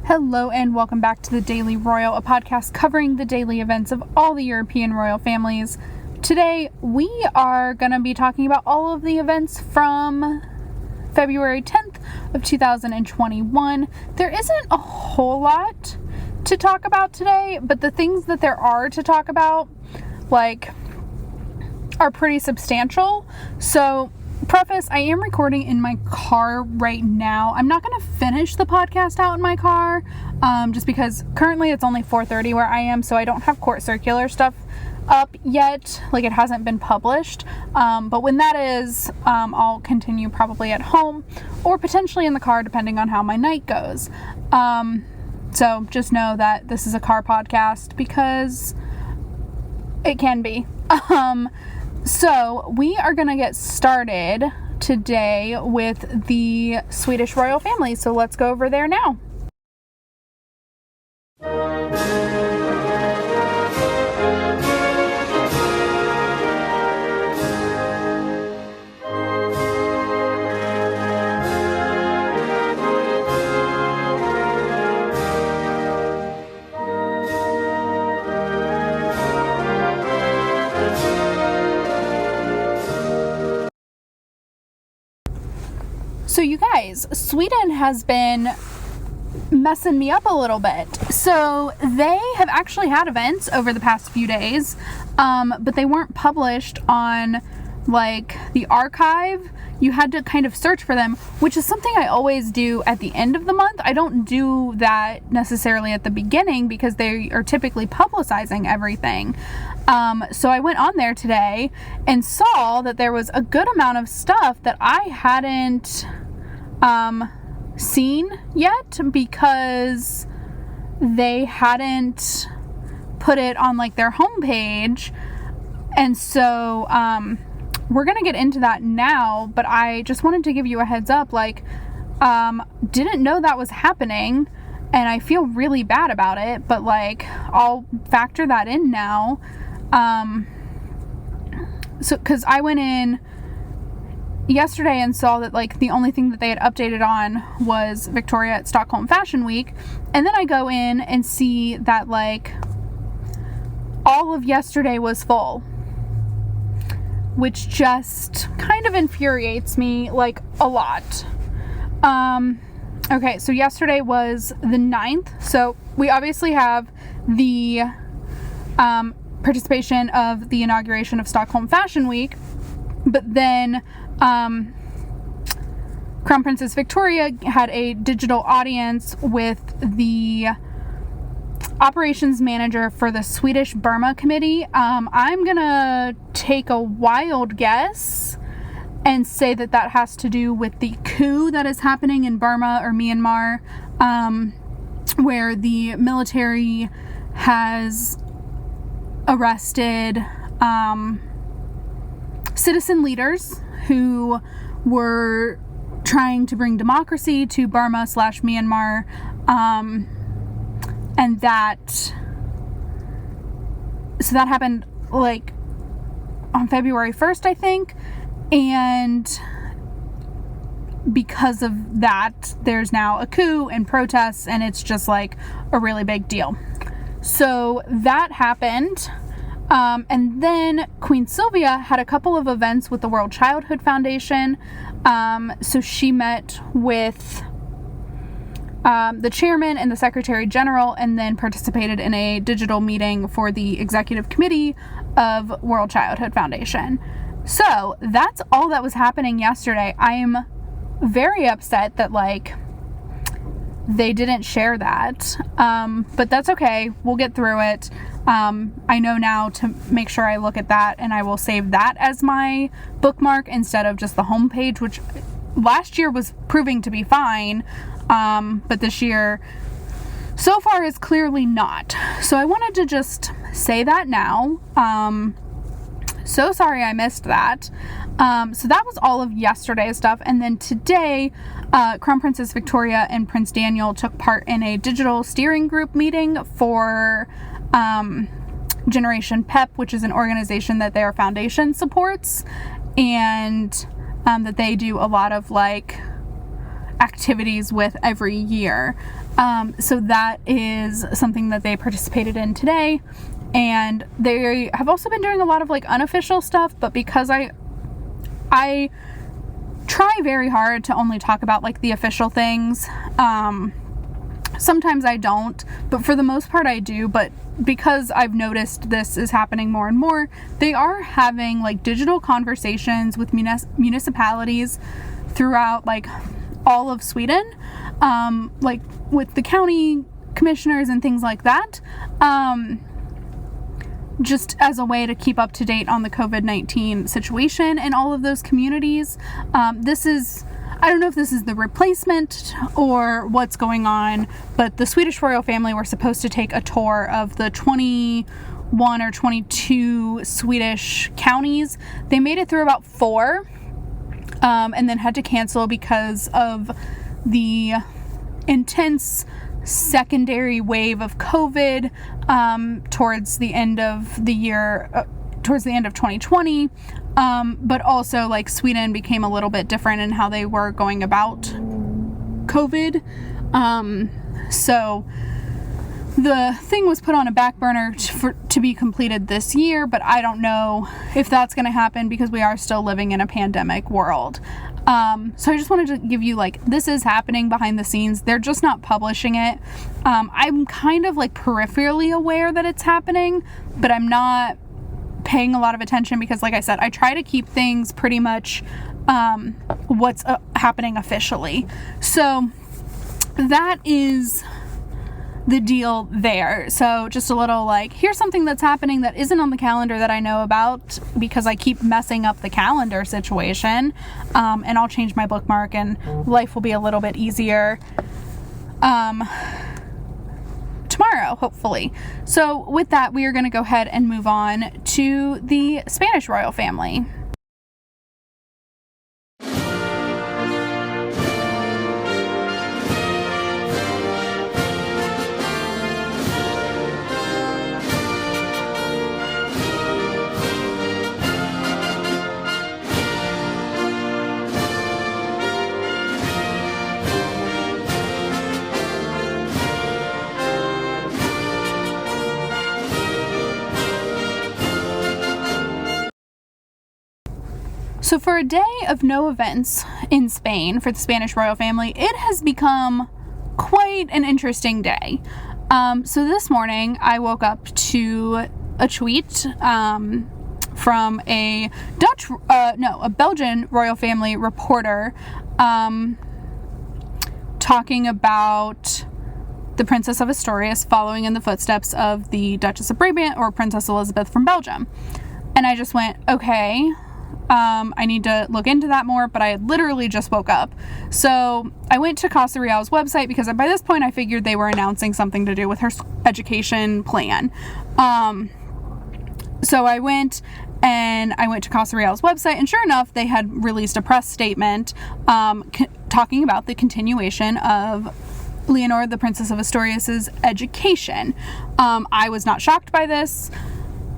Hello and welcome back to the Daily Royal, a podcast covering the daily events of all the European royal families. Today we are going to be talking about all of the events from February 10th of 2021. There isn't a whole lot to talk about today, but the things that there are to talk about, are pretty substantial. So, preface, I am recording in my car right now. I'm not going to finish the podcast out in my car, just because currently it's only 4:30 where I am, so I don't have court circular stuff up yet. It hasn't been published. But when that is, I'll continue probably at home or potentially in the car, depending on how my night goes. So just know that this is a car podcast because it can be. So we are going to get started today with the Swedish royal family. So let's go over there now. So you guys, Sweden has been messing me up a little bit. So they have actually had events over the past few days, but they weren't published on the archive. You had to kind of search for them, which is something I always do at the end of the month. I don't do that necessarily at the beginning because they are typically publicizing everything. So I went on there today and saw that there was a good amount of stuff that I hadn't seen yet because they hadn't put it on their homepage. And so we're gonna get into that now, but I just wanted to give you a heads up. Didn't know that was happening, and I feel really bad about it, but I'll factor that in now. So because I went in yesterday and saw that the only thing that they had updated on was Victoria at Stockholm Fashion Week, and then I go in and see that all of yesterday was full, which just kind of infuriates me a lot. Okay, so yesterday was the 9th, so we obviously have the participation of the inauguration of Stockholm Fashion Week, but then Crown Princess Victoria had a digital audience with the operations manager for the Swedish Burma Committee. I'm gonna take a wild guess and say that has to do with the coup that is happening in Burma or Myanmar, where the military has arrested citizen leaders who were trying to bring democracy to Burma/Myanmar, and that happened on February 1st, I think, and because of that there's now a coup and protests, and it's just a really big deal. So that happened. And then Queen Sylvia had a couple of events with the World Childhood Foundation. So she met with the chairman and the secretary general, and then participated in a digital meeting for the executive committee of World Childhood Foundation. So that's all that was happening yesterday. I am very upset that they didn't share that, but that's okay. We'll get through it. I know now to make sure I look at that, and I will save that as my bookmark instead of just the homepage, which last year was proving to be fine, but this year so far is clearly not. So I wanted to just say that now. So sorry I missed that. So that was all of yesterday's stuff. And then today, Crown Princess Victoria and Prince Daniel took part in a digital steering group meeting for Generation PEP, which is an organization that their foundation supports, and that they do a lot of activities with every year. So that is something that they participated in today. And they have also been doing a lot of like unofficial stuff, but because I try very hard to only talk about like the official things. Sometimes I don't, but for the most part I do. But because I've noticed this is happening more and more, they are having like digital conversations with municipalities throughout like all of Sweden, like with the county commissioners and things like that, just as a way to keep up to date on the COVID-19 situation in all of those communities. I don't know if this is the replacement or what's going on, but the Swedish royal family were supposed to take a tour of the 21 or 22 Swedish counties. They made it through about 4, and then had to cancel because of the intense secondary wave of COVID towards the end of the year, towards the end of 2020. But also like Sweden became a little bit different in how they were going about COVID. So the thing was put on a back burner to be completed this year, but I don't know if that's going to happen because we are still living in a pandemic world. So I just wanted to give you like, this is happening behind the scenes. They're just not publishing it. I'm kind of like peripherally aware that it's happening, but I'm not paying a lot of attention because, like I said, I try to keep things pretty much what's happening officially. So that is the deal there. So just a little like, here's something that's happening that isn't on the calendar that I know about because I keep messing up the calendar situation, and I'll change my bookmark and life will be a little bit easier tomorrow, hopefully. So with that, we are going to go ahead and move on to the Spanish royal family. So for a day of no events in Spain for the Spanish royal family, it has become quite an interesting day. So this morning I woke up to a tweet from a Belgian royal family reporter talking about the Princess of Asturias following in the footsteps of the Duchess of Brabant, or Princess Elizabeth from Belgium. And I just went, okay, I need to look into that more, but I had literally just woke up. So I went to Casa Real's website because by this point I figured they were announcing something to do with her education plan. So I went to Casa Real's website, and sure enough, they had released a press statement talking about the continuation of Leonor, the Princess of Asturias' education. I was not shocked by this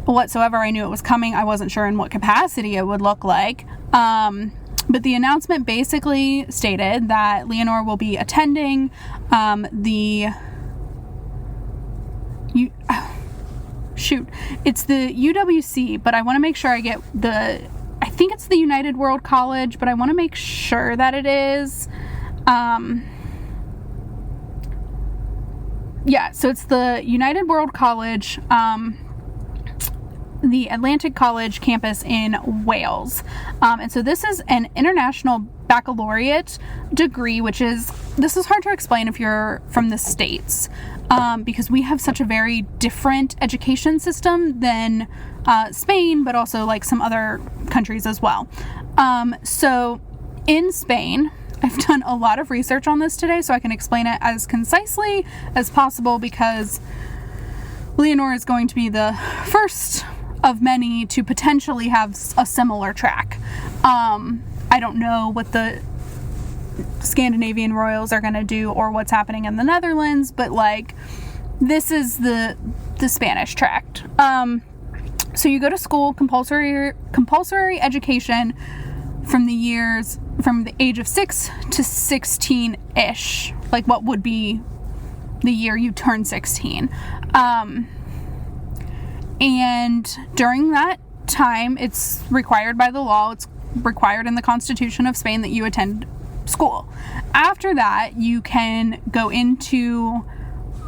whatsoever. I knew it was coming. I wasn't sure in what capacity it would look like. But the announcement basically stated that Leonor will be attending it's the UWC, but I want to make sure I get I think it's the United World College, but I want to make sure that it is. So it's the United World College, the Atlantic College campus in Wales. And so this is an international baccalaureate degree, this is hard to explain if you're from the States, because we have such a very different education system than Spain, but also like some other countries as well. So in Spain, I've done a lot of research on this today so I can explain it as concisely as possible, because Leonor is going to be the first of many to potentially have a similar track. I don't know what the Scandinavian royals are going to do or what's happening in the Netherlands, but like, this is the Spanish tract. So you go to school, compulsory education from from the age of 6 to 16-ish, like what would be the year you turn 16. And during that time, it's required by the law, it's required in the Constitution of Spain that you attend school. After that, you can go into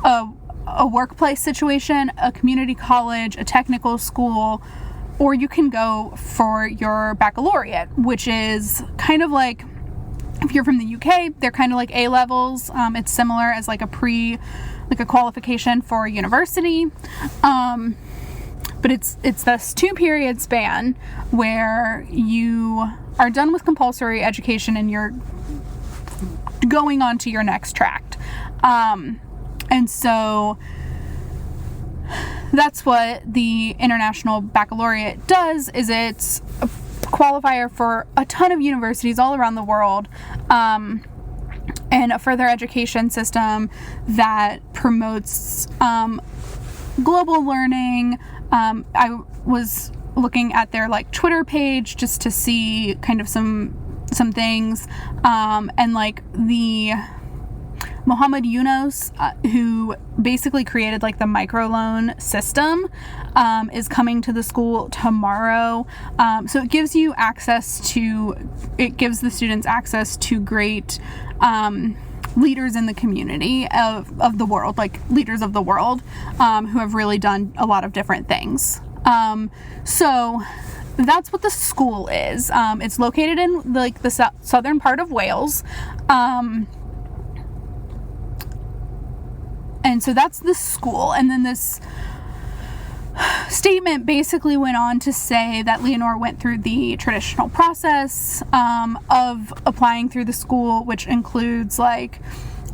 a workplace situation, a community college, a technical school, or you can go for your baccalaureate, which is kind of like, if you're from the UK, they're kind of like A-levels. It's similar as like a qualification for university. But it's this 2-period span where you are done with compulsory education and you're going on to your next tract. And so that's what the International Baccalaureate does, is it's a qualifier for a ton of universities all around the world, and a further education system that promotes global learning. I was looking at their like Twitter page just to see kind of some things, and like the Mohammed Yunus, who basically created like the microloan system, is coming to the school tomorrow. So it gives the students access to great leaders in the community of the world, like leaders of the world, who have really done a lot of different things. So that's what the school is. It's located in like the southern part of Wales. And so that's the school. And then this statement basically went on to say that Leonor went through the traditional process of applying through the school, which includes like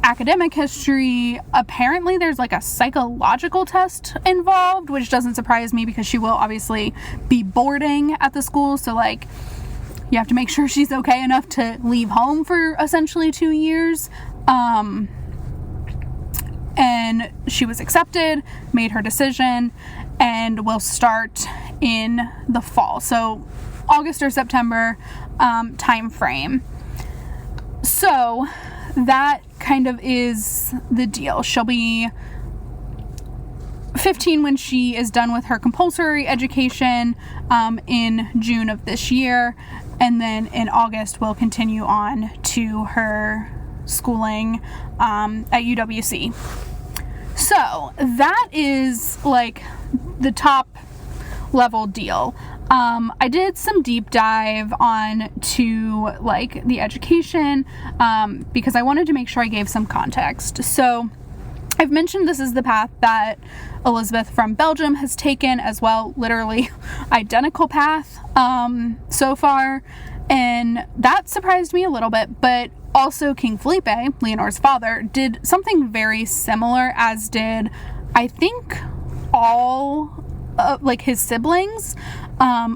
academic history. Apparently there's like a psychological test involved, which doesn't surprise me because she will obviously be boarding at the school. So like you have to make sure she's okay enough to leave home for essentially 2 years. And she was accepted, made her decision, and will start in the fall. So August or September time frame. So that kind of is the deal. She'll be 15 when she is done with her compulsory education in June of this year. And then in August will continue on to her schooling at UWC. So that is like the top level deal. I did some deep dive on to like the education because I wanted to make sure I gave some context. So I've mentioned this is the path that Elizabeth from Belgium has taken as well, literally identical path so far. And that surprised me a little bit, but also King Felipe, Leonor's father, did something very similar, as did, I think, all like his siblings,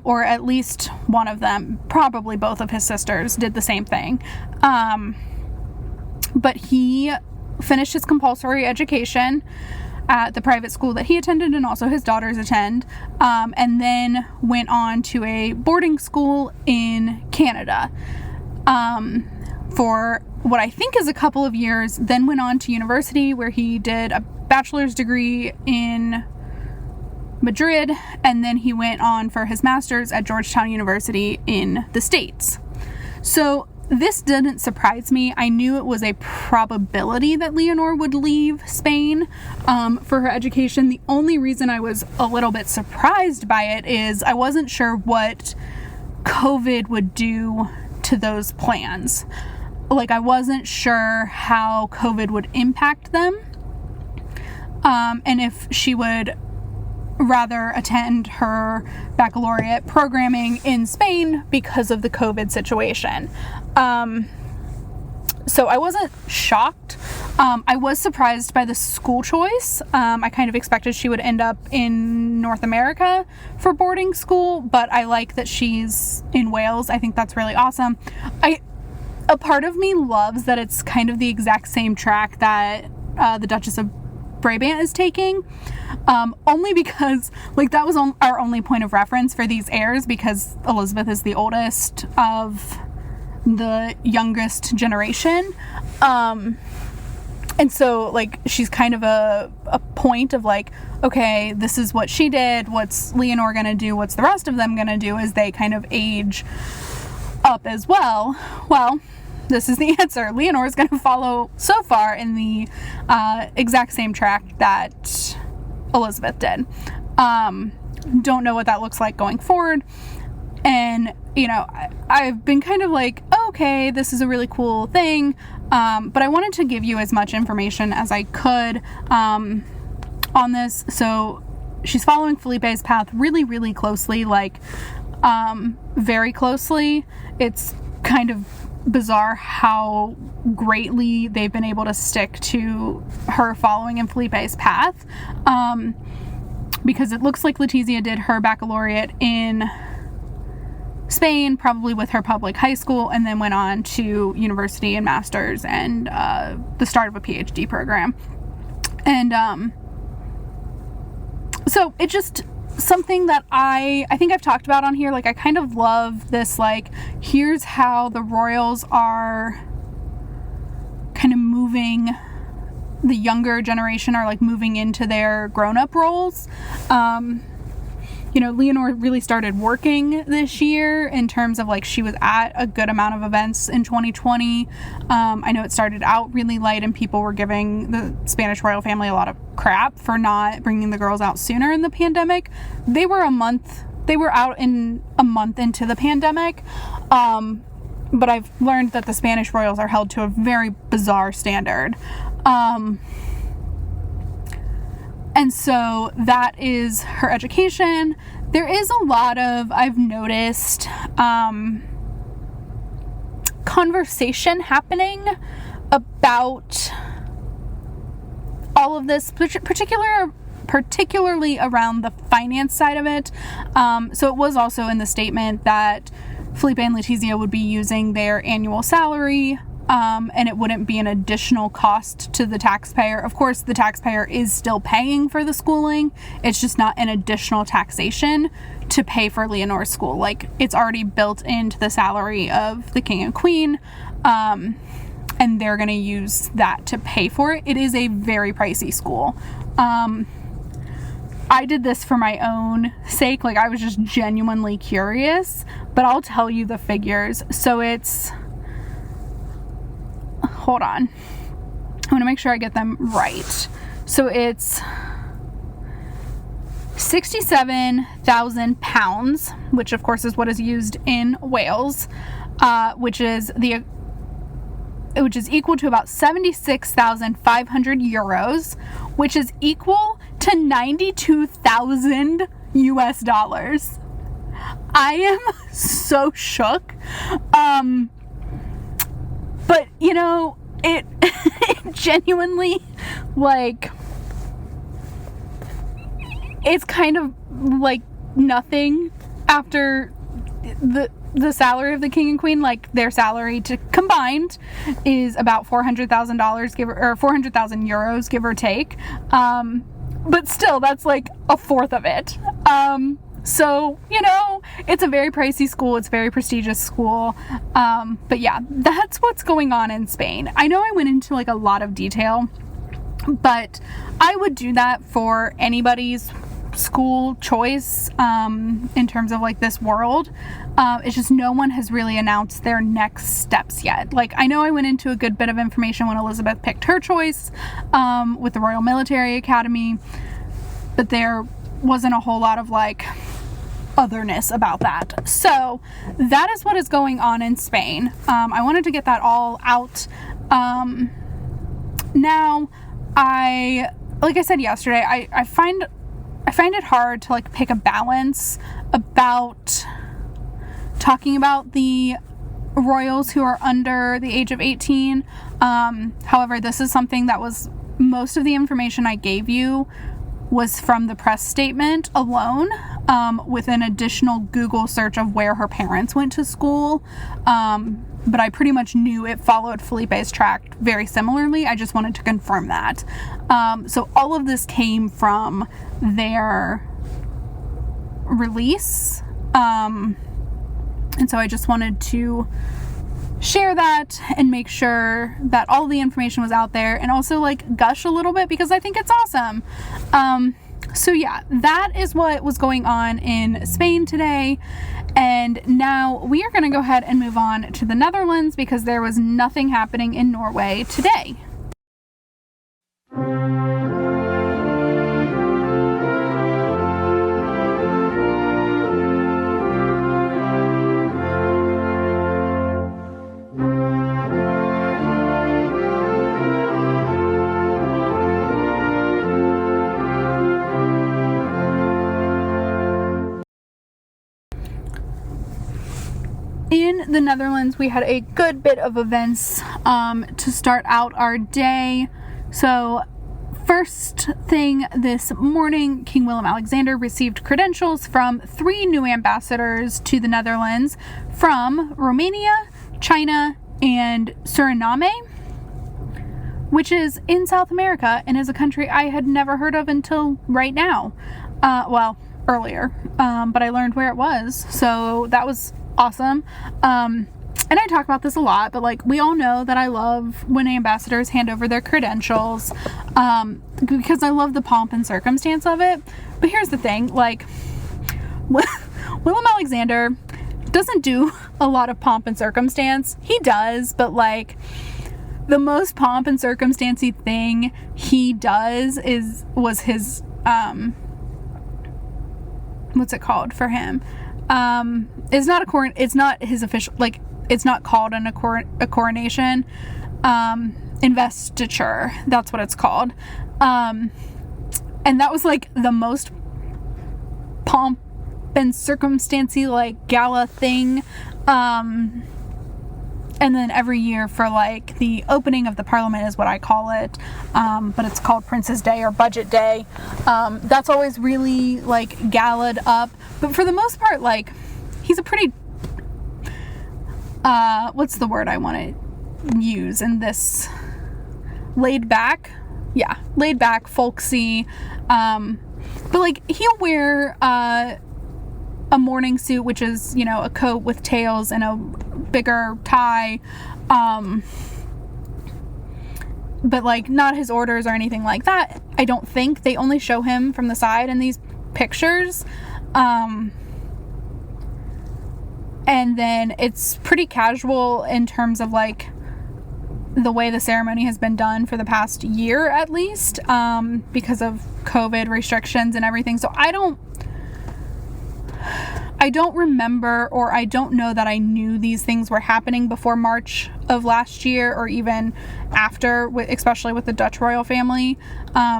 or at least one of them, probably both of his sisters, did the same thing. But he finished his compulsory education at the private school that he attended and also his daughters attend, and then went on to a boarding school in Canada for what I think is a couple of years, then went on to university where he did a bachelor's degree in Madrid, and then he went on for his master's at Georgetown University in the States. So this didn't surprise me. I knew it was a probability that Leonor would leave Spain for her education. The only reason I was a little bit surprised by it is I wasn't sure what COVID would do to those plans. Like, I wasn't sure how COVID would impact them, and if she would rather attend her baccalaureate programming in Spain because of the COVID situation. So I wasn't shocked. I was surprised by the school choice. I kind of expected she would end up in North America for boarding school, but I like that she's in Wales. I think that's really awesome. A part of me loves that it's kind of the exact same track that the Duchess of Brabant is taking, only because like that was our only point of reference for these heirs, because Elizabeth is the oldest of the youngest generation. And so, like, she's kind of a point of, like, okay, this is what she did, what's Leonor gonna do, what's the rest of them gonna do as they kind of age up as well. Well, this is the answer. Leonor is gonna follow, so far, in the exact same track that Elizabeth did. Don't know what that looks like going forward. And, you know, I've been kind of like, okay, this is a really cool thing, but I wanted to give you as much information as I could on this. So she's following Felipe's path really, really closely, like, very closely. It's kind of bizarre how greatly they've been able to stick to her following in Felipe's path, because it looks like Letizia did her baccalaureate in Spain, probably with her public high school, and then went on to university and master's and the start of a PhD program. And so it just something that I think I've talked about on here. Like, I kind of love this, like, here's how the royals are kind of moving, the younger generation are, like, moving into their grown-up roles. You know, Leonor really started working this year in terms of, like, she was at a good amount of events in 2020. I know it started out really light and people were giving the Spanish royal family a lot of crap for not bringing the girls out sooner in the pandemic. They were out in a month into the pandemic. But I've learned that the Spanish royals are held to a very bizarre standard. And so that is her education. There is a lot of, I've noticed, conversation happening about all of this, particularly around the finance side of it. So it was also in the statement that Felipe and Letizia would be using their annual salary, and it wouldn't be an additional cost to the taxpayer. Of course, the taxpayer is still paying for the schooling. It's just not an additional taxation to pay for Leonor's school. Like, it's already built into the salary of the king and queen, and they're going to use that to pay for it. It is a very pricey school. I did this for my own sake. Like, I was just genuinely curious, but I'll tell you the figures. So it's... Hold on. I want to make sure I get them right. So it's £67,000, which of course is what is used in Wales, which is equal to about 76,500 euros, which is equal to 92,000 US dollars. I am so shook. But, you know, it genuinely, like, it's kind of like nothing after the salary of the king and queen. Like, their salary combined is about $400,000, or 400,000 euros, give or take. But still, that's like a fourth of it. So, you know, it's a very pricey school. It's a very prestigious school. But yeah, that's what's going on in Spain. I know I went into, like, a lot of detail, but I would do that for anybody's school choice, in terms of, like, this world. It's just no one has really announced their next steps yet. Like, I know I went into a good bit of information when Elizabeth picked her choice, with the Royal Military Academy, but there wasn't a whole lot of, like, otherness about that. So that is what is going on in Spain. I wanted to get that all out. Now, like I said yesterday, I find it hard to, like, pick a balance about talking about the royals who are under the age of 18. However, this is something that was, most of the information I gave you was from the press statement alone, with an additional Google search of where her parents went to school. But I pretty much knew it followed Felipe's track very similarly. I just wanted to confirm that. So all of this came from their release. And so I just wanted to share that and make sure that all the information was out there, and also like gush a little bit because I think it's awesome. So yeah, that is what was going on in Spain today. And now we are going to go ahead and move on to the Netherlands because there was nothing happening in Norway today. In the Netherlands, we had a good bit of events to start out our day. So first thing this morning, King Willem-Alexander received credentials from 3 new ambassadors to the Netherlands from Romania, China, and Suriname, which is in South America and is a country I had never heard of until right now. Earlier, but I learned where it was, so that was awesome. And I talk about this a lot, but like, we all know that I love when ambassadors hand over their credentials, because I love the pomp and circumstance of it. But here's the thing, like, Willem-Alexander doesn't do a lot of pomp and circumstance. He does, but like, the most pomp and circumstancey thing he does was his, what's it called for him? It's not his official, like, it's not called a coronation, investiture, that's what it's called. And that was like the most pomp and circumstancy, like, gala thing. And then every year for like the opening of the parliament is what I call it, but it's called Prince's Day or Budget Day. That's always really like galled up, but for the most part, like, he's a pretty what's the word I want to use in this, laid back, folksy, but like, he'll wear a morning suit, which is, you know, a coat with tails and a bigger tie, but like, not his orders or anything like that. I don't think. They only show him from the side in these pictures, and then it's pretty casual in terms of like the way the ceremony has been done for the past year at least, because of COVID restrictions and everything. So I don't remember, or I don't know that I knew these things were happening before March of last year, or even after, especially with the Dutch royal family,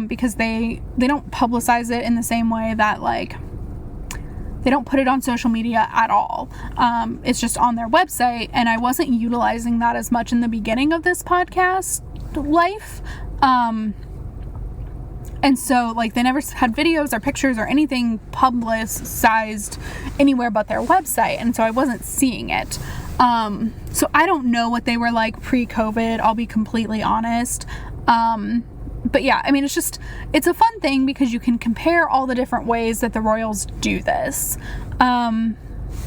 because they don't publicize it in the same way that, like, they don't put it on social media at all. It's just on their website, and I wasn't utilizing that as much in the beginning of this podcast life. And so, like, they never had videos or pictures or anything publicized anywhere but their website. And so I wasn't seeing it. So I don't know what they were like pre-COVID, I'll be completely honest. But yeah, I mean, it's a fun thing because you can compare all the different ways that the royals do this.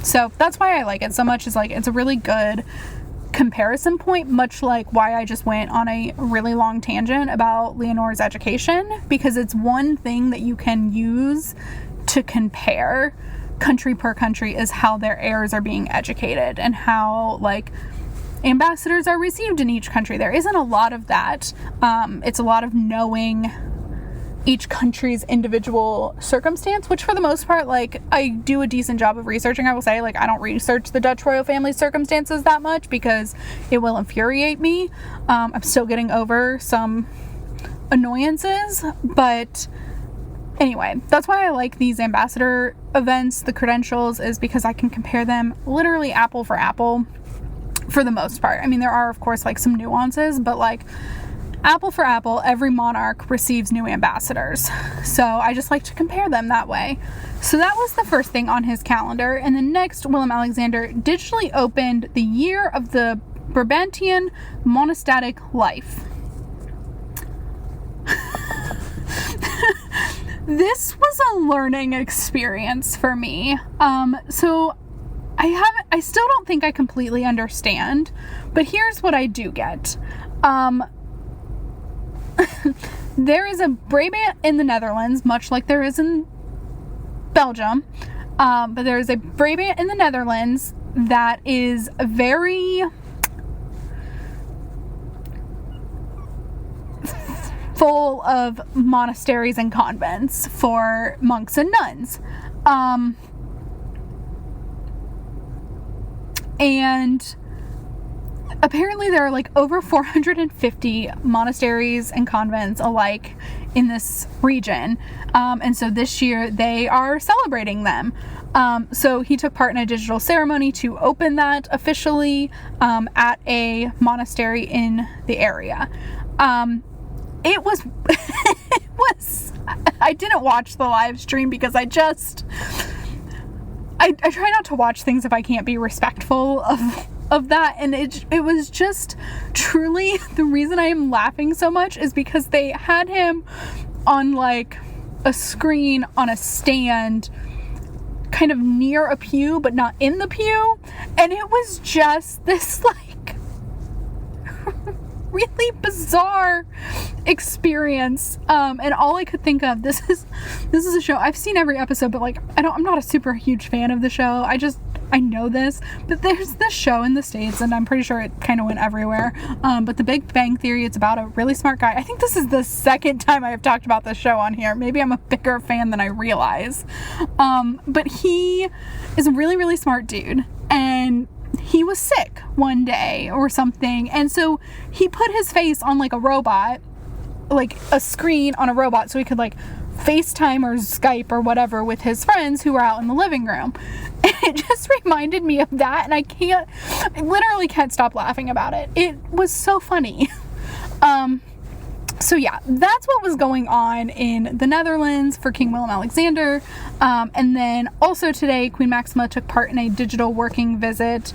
So that's why I like it so much, is like, it's a really good comparison point, much like why I just went on a really long tangent about Leonor's education, because it's one thing that you can use to compare country per country, is how their heirs are being educated and how, like, ambassadors are received in each country. There isn't a lot of that. It's a lot of knowing each country's individual circumstance, which for the most part, like, I do a decent job of researching. I will say, like, I don't research the Dutch royal family's circumstances that much because it will infuriate me. I'm still getting over some annoyances, but anyway, that's why I like these ambassador events, the credentials, is because I can compare them literally apple for apple for the most part. I mean, there are, of course, like, some nuances, but like, apple for apple, every monarch receives new ambassadors. So I just like to compare them that way. So that was the first thing on his calendar. And then next, Willem-Alexander digitally opened the year of the Brabantian monastic life. This was a learning experience for me. So I still don't think I completely understand, but here's what I do get. There is a Brabant in the Netherlands, much like there is in Belgium, but there is a Brabant in the Netherlands that is very full of monasteries and convents for monks and nuns. And apparently there are like over 450 monasteries and convents alike in this region. And so this year they are celebrating them. So he took part in a digital ceremony to open that officially at a monastery in the area. It was, I didn't watch the live stream because I try not to watch things if I can't be respectful of that, and it was just truly, the reason I am laughing so much is because they had him on like a screen on a stand kind of near a pew but not in the pew, and it was just this like really bizarre experience, and all I could think of, this is a show I've seen every episode, but like I'm not a super huge fan of the show. I know this, but there's this show in the States, and I'm pretty sure it kind of went everywhere, but The Big Bang Theory. It's about a really smart guy. I think this is the second time I have talked about this show on here. Maybe I'm a bigger fan than I realize, but he is a really, really smart dude, and he was sick one day or something, and so he put his face on like a robot, like a screen on a robot, so he could like FaceTime or Skype or whatever with his friends who were out in the living room. And it just reminded me of that, and I literally can't stop laughing about it. It was so funny. So yeah, that's what was going on in the Netherlands for King Willem-Alexander. And then also today, Queen Maxima took part in a digital working visit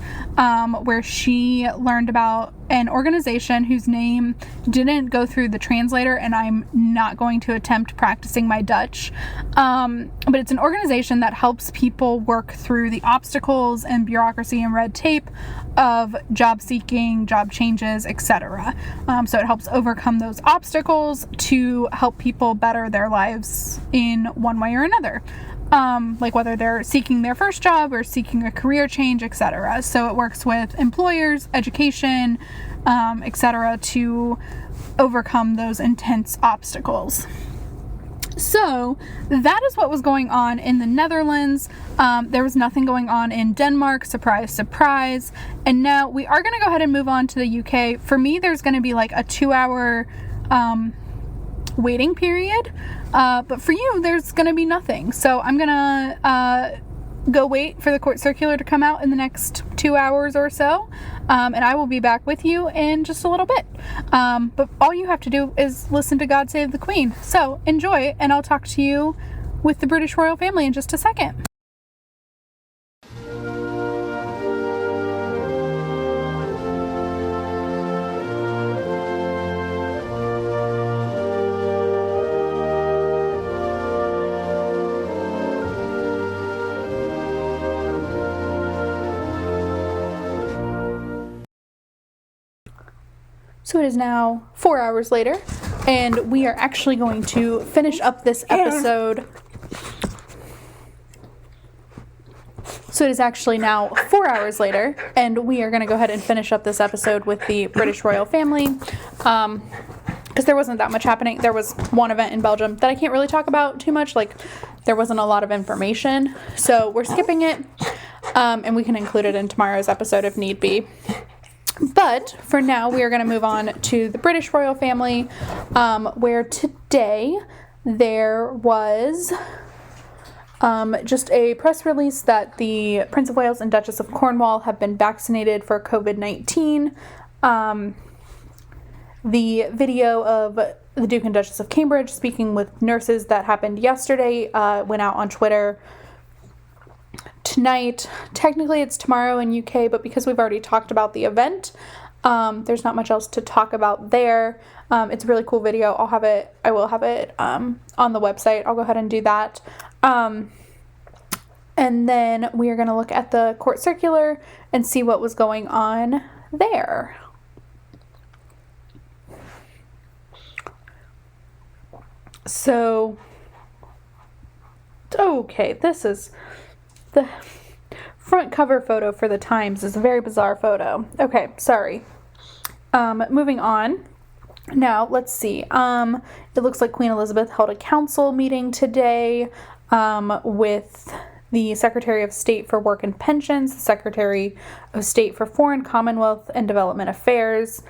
where she learned about an organization whose name didn't go through the translator, and I'm not going to attempt practicing my Dutch. But it's an organization that helps people work through the obstacles and bureaucracy and red tape of job seeking, job changes, etc. So it helps overcome those obstacles to help people better their lives in one way or another. Like whether they're seeking their first job or seeking a career change, etc. So it works with employers, education, etc. to overcome those intense obstacles. So that is what was going on in the Netherlands. There was nothing going on in Denmark, surprise, surprise. And now we are going to go ahead and move on to the UK. For me, there's going to be like a 2-hour waiting period, but for you there's gonna be nothing, so I'm gonna go wait for the court circular to come out in the next 2 hours or so, and I will be back with you in just a little bit, but all you have to do is listen to God Save the Queen. So enjoy, and I'll talk to you with the British royal family in just a second. So it is now 4 hours later, and we are actually going to finish up this episode. So it is actually now 4 hours later, and we are going to go ahead and finish up this episode with the British royal family, because there wasn't that much happening. There was one event in Belgium that I can't really talk about too much. Like, there wasn't a lot of information, so we're skipping it, and we can include it in tomorrow's episode if need be. But for now, we are going to move on to the British royal family, where today there was just a press release that the Prince of Wales and Duchess of Cornwall have been vaccinated for COVID-19. The video of the Duke and Duchess of Cambridge speaking with nurses that happened yesterday went out on Twitter tonight. Technically it's tomorrow in UK, but because we've already talked about the event, there's not much else to talk about there. It's a really cool video. I will have it on the website. I'll go ahead and do that. And then we are going to look at the court circular and see what was going on there. So, okay, this is the front cover photo for the Times is a very bizarre photo. Okay, sorry. Moving on. Now, let's see. It looks like Queen Elizabeth held a council meeting today with the Secretary of State for Work and Pensions, the Secretary of State for Foreign, Commonwealth, and Development Affairs,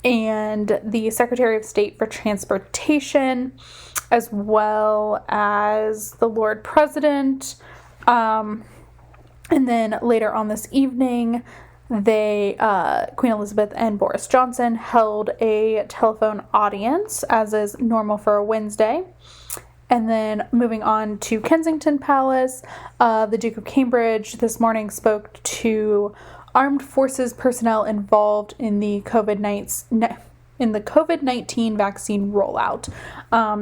and the Secretary of State for Transportation, as well as the Lord President. And then later on this evening, Queen Elizabeth and Boris Johnson held a telephone audience, as is normal for a Wednesday. And then moving on to Kensington Palace, the Duke of Cambridge this morning spoke to armed forces personnel involved in the COVID-19 vaccine rollout.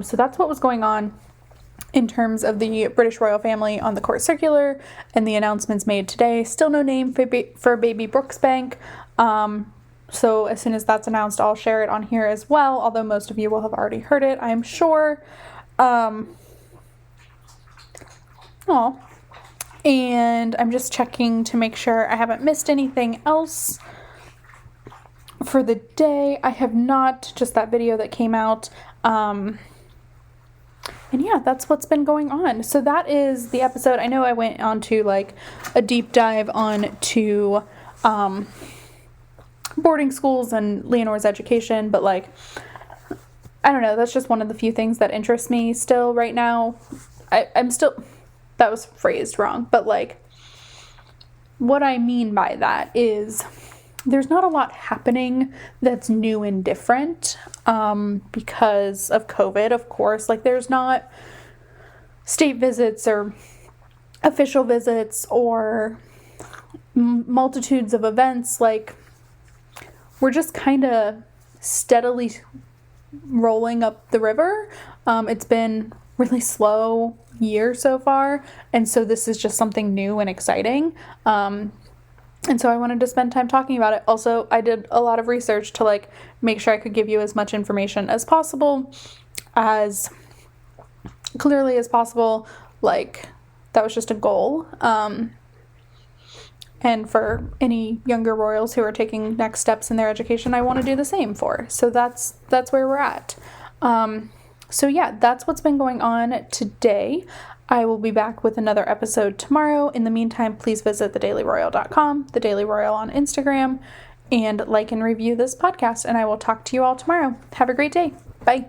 So that's what was going on in terms of the British royal family on the court circular and the announcements made today. Still no name for baby Brooksbank. So as soon as that's announced, I'll share it on here as well, although most of you will have already heard it, I'm sure. And I'm just checking to make sure I haven't missed anything else for the day. I have not, just that video that came out. And yeah, that's what's been going on. So that is the episode. I know I went on to like a deep dive on to boarding schools and Leonore's education, but like, I don't know, that's just one of the few things that interest me still right now. I'm still, that was phrased wrong, but like, what I mean by that is there's not a lot happening that's new and different because of COVID, of course. Like, there's not state visits or official visits or multitudes of events. Like, we're just kind of steadily rolling up the river. It's been really slow year so far, and so this is just something new and exciting. And so I wanted to spend time talking about it. Also, I did a lot of research to like make sure I could give you as much information as possible, as clearly as possible. Like, that was just a goal. And for any younger royals who are taking next steps in their education, I want to do the same for. So that's where we're at. So yeah, that's what's been going on today. I will be back with another episode tomorrow. In the meantime, please visit thedailyroyal.com, The Daily Royal on Instagram, and like and review this podcast. And I will talk to you all tomorrow. Have a great day. Bye.